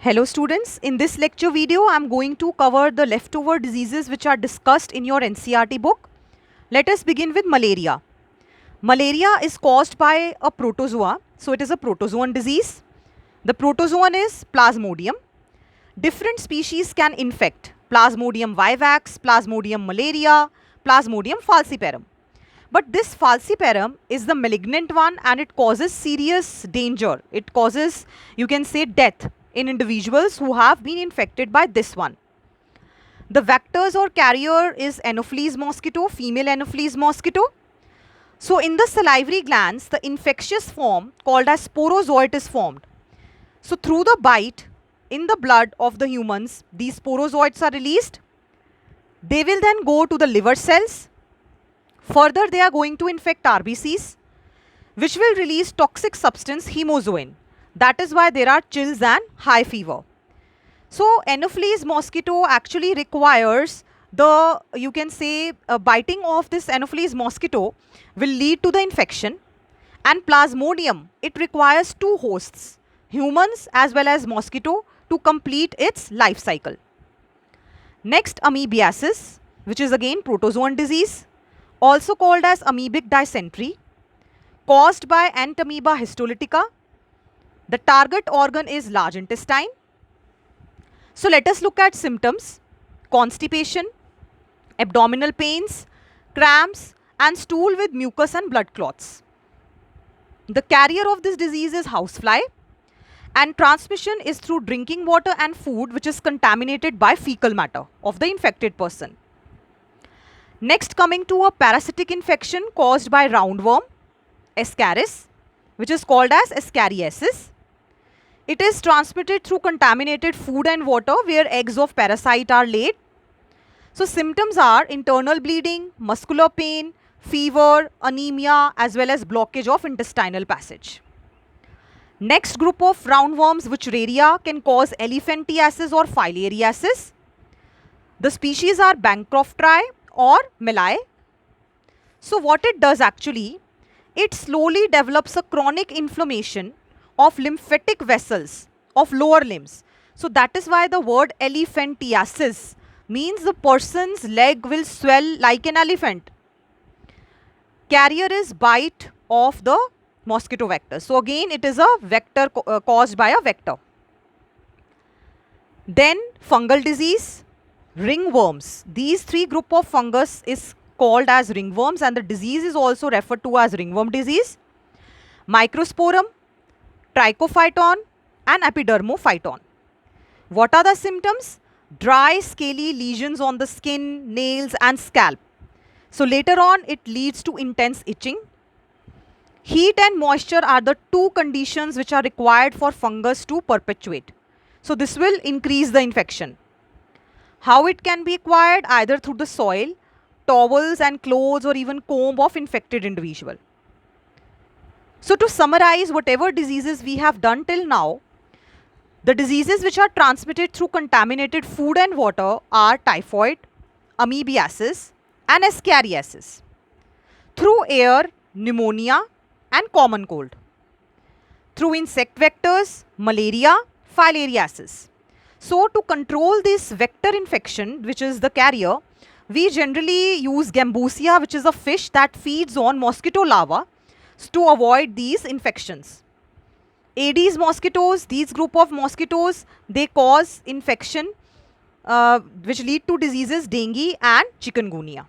Hello students, in this lecture video I am going to cover the leftover diseases which are discussed in your NCERT book. Let us begin with malaria. Malaria is caused by a protozoa, so it is a protozoan disease. The protozoan is Plasmodium. Different species can infect Plasmodium vivax, Plasmodium malaria, Plasmodium falciparum. But this falciparum is the malignant one and it causes serious danger. It causes, you can say, death in individuals who have been infected by this one. The vectors or carrier is Anopheles mosquito, female Anopheles mosquito. So in the salivary glands, the infectious form called as sporozoite is formed. So through the bite in the blood of the humans, these sporozoites are released. They will then go to the liver cells. Further, they are going to infect RBCs, which will release toxic substance hemozoin. That is why there are chills and high fever. So Anopheles mosquito actually requires the, you can say, biting of this Anopheles mosquito will lead to the infection. And Plasmodium, it requires two hosts, humans as well as mosquito, to complete its life cycle. Next, amoebiasis, which is again protozoan disease, also called as amoebic dysentery, caused by Entamoeba histolytica. The target organ is large intestine. So let us look at symptoms: constipation, abdominal pains, cramps, and stool with mucus and blood clots. The carrier of this disease is housefly, and transmission is through drinking water and food which is contaminated by fecal matter of the infected person. Next, coming to a parasitic infection caused by roundworm, Ascaris, which is called as Ascariasis. It is transmitted through contaminated food and water where eggs of parasite are laid. So symptoms are internal bleeding, muscular pain, fever, anemia, as well as blockage of intestinal passage. Next group of roundworms, Wuchereria, can cause elephantiasis or filariasis. The species are Bancroftii or Mellae. So what it does actually, it slowly develops a chronic inflammation of lymphatic vessels of lower limbs. So that is why the word elephantiasis means the person's leg will swell like an elephant. Carrier is bite of the mosquito vector. So again it is a vector caused by a vector. Then fungal disease, ringworms. These three group of fungus is called as ringworms and the disease is also referred to as ringworm disease. Microsporum, Trichophyton and Epidermophyton. What are the symptoms? Dry, scaly lesions on the skin, nails and scalp. So later on it leads to intense itching. Heat and moisture are the two conditions which are required for fungus to perpetuate. So this will increase the infection. How it can be acquired? Either through the soil, towels and clothes or even comb of infected individual. So to summarize whatever diseases we have done till now, the diseases which are transmitted through contaminated food and water are typhoid, amoebiasis and Ascariasis. Through air, pneumonia and common cold. Through insect vectors, malaria, filariasis. So to control this vector infection, which is the carrier, we generally use Gambusia, which is a fish that feeds on mosquito larvae, to avoid these infections. Aedes mosquitoes, these group of mosquitoes, they cause infection which lead to diseases dengue and chikungunya.